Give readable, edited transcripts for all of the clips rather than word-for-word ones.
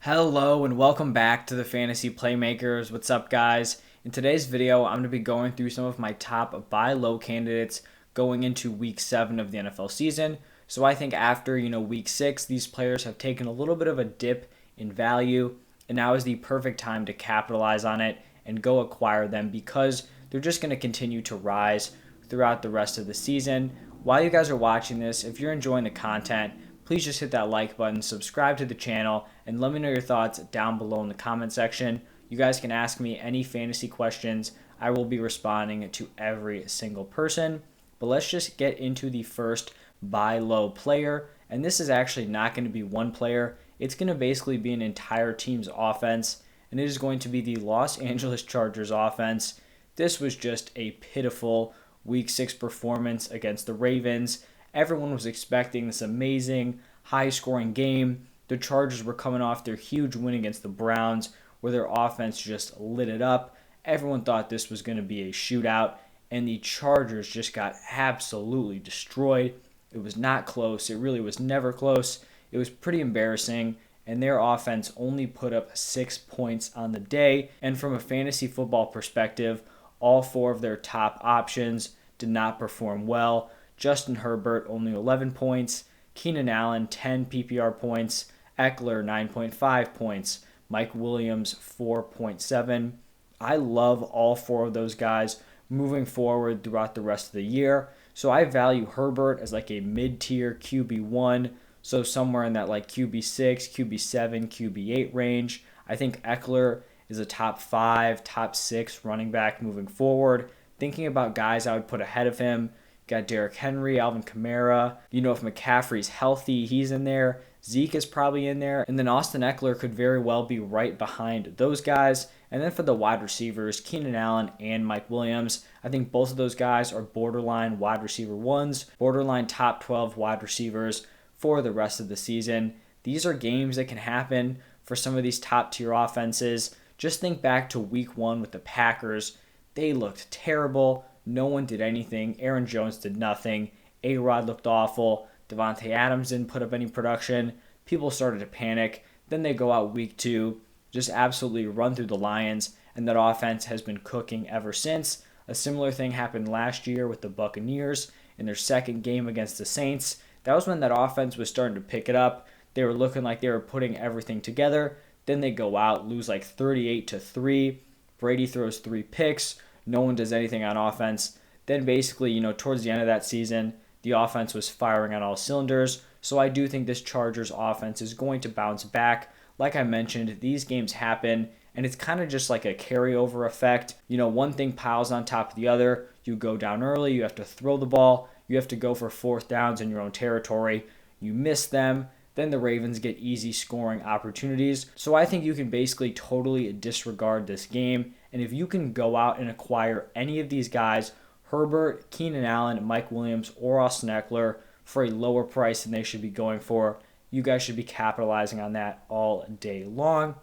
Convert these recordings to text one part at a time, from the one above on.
Hello and welcome back to the Fantasy Playmakers. What's up, guys? In today's video, I'm going to be going through some of my top buy low candidates going into week 7 of the NFL season. So I think after, week 6, these players have taken a little bit of a dip in value, and now is the perfect time to capitalize on it and go acquire them because they're just going to continue to rise throughout the rest of the season. While you guys are watching this, if you're enjoying the content, please just hit that like button, subscribe to the channel, and let me know your thoughts down below in the comment section. You guys can ask me any fantasy questions. I will be responding to every single person. But let's just get into the first buy low player. And this is actually not going to be one player. It's going to basically be an entire team's offense. And it is going to be the Los Angeles Chargers offense. This was just a pitiful week 6 performance against the Ravens. Everyone was expecting this amazing, high-scoring game. The Chargers were coming off their huge win against the Browns, where their offense just lit it up. Everyone thought this was going to be a shootout, and the Chargers just got absolutely destroyed. It was not close. It really was never close. It was pretty embarrassing, and their offense only put up 6 points on the day. And from a fantasy football perspective, all 4 of their top options did not perform well. Justin Herbert, only 11 points. Keenan Allen, 10 PPR points. Eckler, 9.5 points. Mike Williams, 4.7. I love all 4 of those guys moving forward throughout the rest of the year. So I value Herbert as like a mid-tier QB1, so somewhere in that like QB6, QB7, QB8 range. I think Eckler is a top 5, top 6 running back moving forward. Thinking about guys I would put ahead of him, got Derrick Henry, Alvin Kamara. If McCaffrey's healthy, he's in there. Zeke is probably in there. And then Austin Eckler could very well be right behind those guys. And then for the wide receivers, Keenan Allen and Mike Williams. I think both of those guys are borderline wide receiver ones, borderline top 12 wide receivers for the rest of the season. These are games that can happen for some of these top tier offenses. Just think back to week 1 with the Packers. They looked terrible. No one did anything. Aaron Jones did nothing. A-Rod looked awful. Devontae Adams didn't put up any production. People started to panic. Then they go out week 2, just absolutely run through the Lions, and that offense has been cooking ever since. A similar thing happened last year with the Buccaneers in their second game against the Saints. That was when that offense was starting to pick it up. They were looking like they were putting everything together. Then they go out, lose like 38-3. Brady throws 3 picks. No one does anything on offense. Then basically, towards the end of that season, the offense was firing on all cylinders. So I do think this Chargers offense is going to bounce back. Like I mentioned, these games happen, and it's kind of just like a carryover effect. One thing piles on top of the other. You go down early, you have to throw the ball, you have to go for 4th downs in your own territory. You miss them. Then the Ravens get easy scoring opportunities. So I think you can basically totally disregard this game. And if you can go out and acquire any of these guys, Herbert, Keenan Allen, Mike Williams, or Austin Eckler, for a lower price than they should be going for, you guys should be capitalizing on that all day long.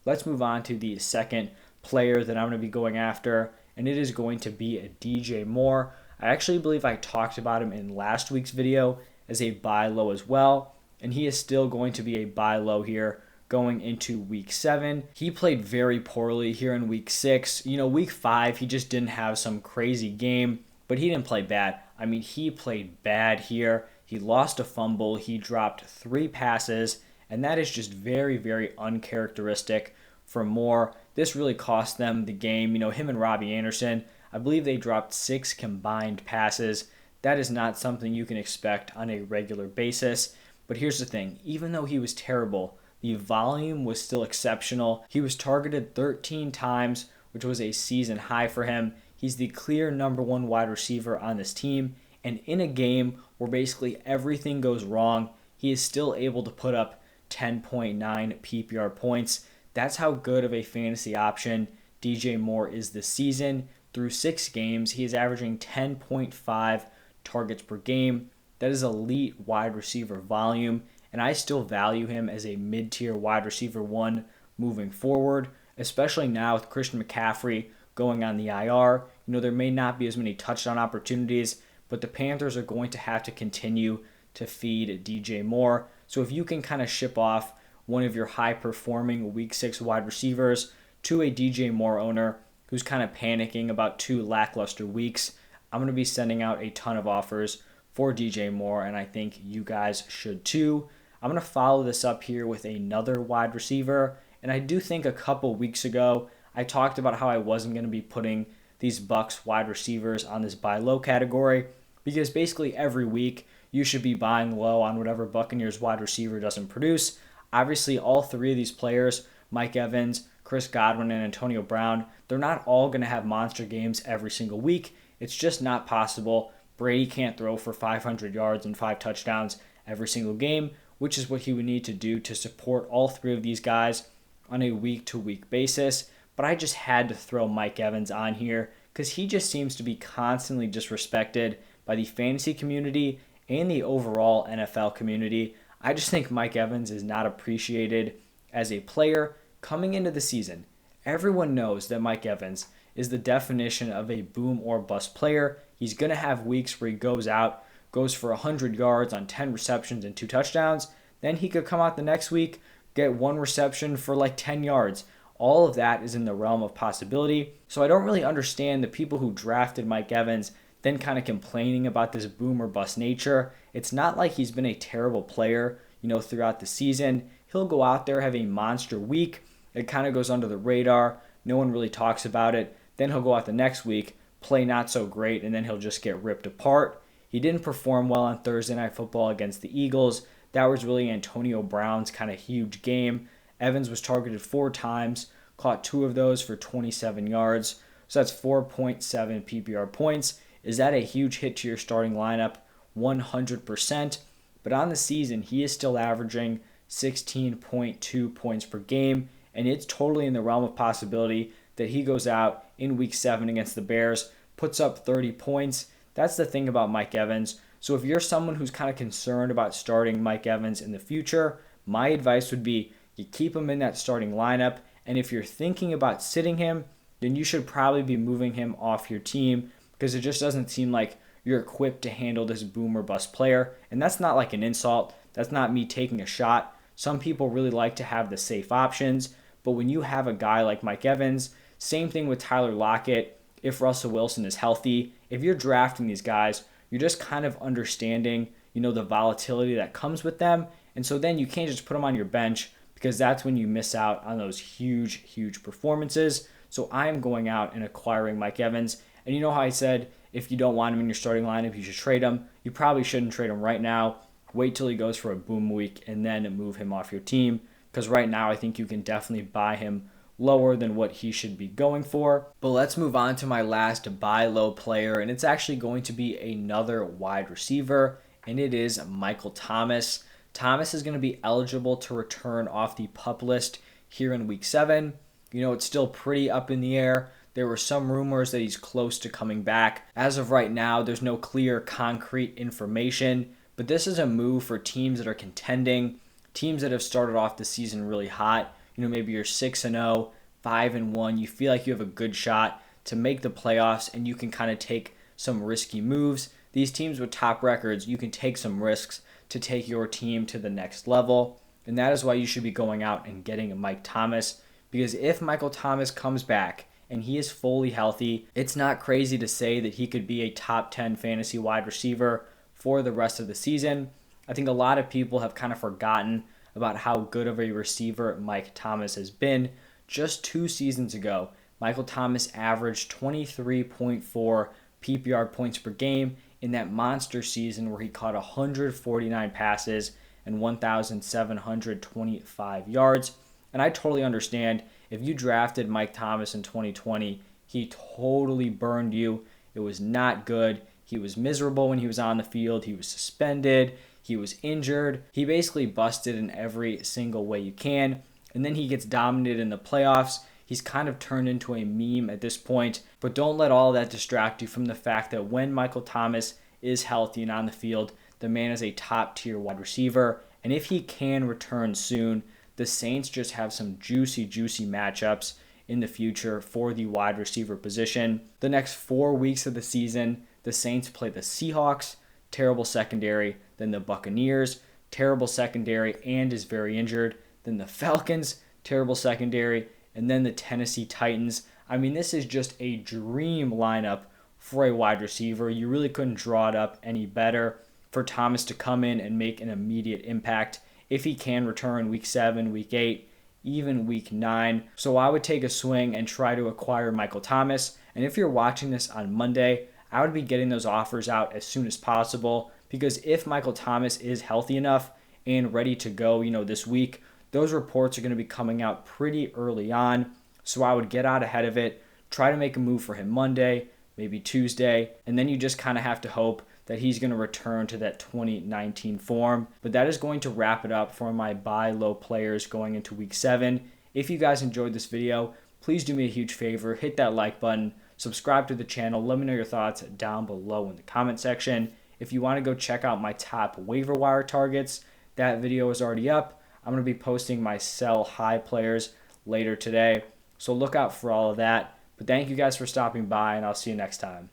Let's move on to the second player that I'm going to be going after, and it is going to be a DJ Moore. I actually believe I talked about him in last week's video as a buy low as well, and he is still going to be a buy low here going into week 7. He played very poorly here in week 6. Week 5, he just didn't have some crazy game, but he didn't play bad. He played bad here. He lost a fumble. He dropped 3 passes, and that is just very, very uncharacteristic for Moore. This really cost them the game. Him and Robbie Anderson, I believe they dropped 6 combined passes. That is not something you can expect on a regular basis. But here's the thing. Even though he was terrible, the volume was still exceptional. He was targeted 13 times, which was a season high for him. He's the clear number 1 wide receiver on this team. And in a game where basically everything goes wrong, he is still able to put up 10.9 PPR points. That's how good of a fantasy option DJ Moore is this season. Through 6 games, he is averaging 10.5 targets per game. That is elite wide receiver volume, and I still value him as a mid-tier wide receiver 1 moving forward, especially now with Christian McCaffrey going on the IR. There may not be as many touchdown opportunities, but the Panthers are going to have to continue to feed DJ Moore. So if you can kind of ship off one of your high performing week 6 wide receivers to a DJ Moore owner who's kind of panicking about 2 lackluster weeks, I'm going to be sending out a ton of offers for DJ Moore, and I think you guys should too. I'm going to follow this up here with another wide receiver, and I do think a couple weeks ago I talked about how I wasn't going to be putting these Bucs wide receivers on this buy low category because basically every week you should be buying low on whatever Buccaneers wide receiver doesn't produce. Obviously, all three of these players, Mike Evans, Chris Godwin, and Antonio Brown, they're not all going to have monster games every single week. It's just not possible. Brady can't throw for 500 yards and 5 touchdowns every single game, which is what he would need to do to support all three of these guys on a week-to-week basis. But I just had to throw Mike Evans on here because he just seems to be constantly disrespected by the fantasy community and the overall NFL community. I just think Mike Evans is not appreciated as a player coming into the season. Everyone knows that Mike Evans is the definition of a boom or bust player. He's going to have weeks where he goes for 100 yards on 10 receptions and 2 touchdowns. Then he could come out the next week, get 1 reception for like 10 yards. All of that is in the realm of possibility. So I don't really understand the people who drafted Mike Evans then kind of complaining about this boom or bust nature. It's not like he's been a terrible player, throughout the season. He'll go out there, have a monster week. It kind of goes under the radar. No one really talks about it. Then he'll go out the next week, play not so great, and then he'll just get ripped apart. He didn't perform well on Thursday Night Football against the Eagles. That was really Antonio Brown's kind of huge game. Evans was targeted 4 times, caught 2 of those for 27 yards. So that's 4.7 PPR points. Is that a huge hit to your starting lineup? 100%. But on the season, he is still averaging 16.2 points per game, and it's totally in the realm of possibility that he goes out in Week 7 against the Bears, puts up 30 points. That's the thing about Mike Evans. So if you're someone who's kind of concerned about starting Mike Evans in the future, my advice would be you keep him in that starting lineup, and if you're thinking about sitting him, then you should probably be moving him off your team because it just doesn't seem like you're equipped to handle this boom or bust player. And that's not like an insult. That's not me taking a shot. Some people really like to have the safe options, but when you have a guy like Mike Evans, same thing with Tyler Lockett, if Russell Wilson is healthy, if you're drafting these guys, you're just kind of understanding, the volatility that comes with them. And so then you can't just put them on your bench because that's when you miss out on those huge, huge performances. So I am going out and acquiring Mike Evans. And you know how I said if you don't want him in your starting lineup, you should trade him. You probably shouldn't trade him right now. Wait till he goes for a boom week and then move him off your team. Because right now I think you can definitely buy him lower than what he should be going for. But let's move on to my last buy low player, and it's actually going to be another wide receiver, and it is Michael Thomas. Thomas is going to be eligible to return off the PUP list here in Week 7. It's still pretty up in the air. There were some rumors that he's close to coming back. As of right now, there's no clear, concrete information, but this is a move for teams that are contending, teams that have started off the season really hot. Maybe you're 6-0, 5-1. You feel like you have a good shot to make the playoffs, and you can kind of take some risky moves. These teams with top records, you can take some risks to take your team to the next level, and that is why you should be going out and getting a Mike Thomas, because if Michael Thomas comes back and he is fully healthy, it's not crazy to say that he could be a top 10 fantasy wide receiver for the rest of the season. I think a lot of people have kind of forgotten about how good of a receiver Mike Thomas has been. Just 2 seasons ago, Michael Thomas averaged 23.4 PPR points per game in that monster season where he caught 149 passes and 1,725 yards. And I totally understand if you drafted Mike Thomas in 2020, he totally burned you. It was not good. He was miserable when he was on the field. He was suspended. He was injured. He basically busted in every single way you can. And then he gets dominated in the playoffs. He's kind of turned into a meme at this point. But don't let all that distract you from the fact that when Michael Thomas is healthy and on the field, the man is a top tier wide receiver. And if he can return soon, the Saints just have some juicy matchups in the future for the wide receiver position. The next 4 weeks of the season, the Saints play the Seahawks, terrible secondary, then the Buccaneers, terrible secondary and is very injured, then the Falcons, terrible secondary, and then the Tennessee Titans. I mean, this is just a dream lineup for a wide receiver. You really couldn't draw it up any better for Thomas to come in and make an immediate impact if he can return week 7, week 8, even week 9. So I would take a swing and try to acquire Michael Thomas. And if you're watching this on Monday, I would be getting those offers out as soon as possible, because if Michael Thomas is healthy enough and ready to go, this week, those reports are going to be coming out pretty early on. So I would get out ahead of it, try to make a move for him Monday, maybe Tuesday, and then you just kind of have to hope that he's going to return to that 2019 form. But that is going to wrap it up for my buy low players going into week 7. If you guys enjoyed this video, please do me a huge favor, hit that like button, subscribe to the channel, let me know your thoughts down below in the comment section. If you want to go check out my top waiver wire targets, that video is already up. I'm going to be posting my sell high players later today, so look out for all of that. But thank you guys for stopping by, and I'll see you next time.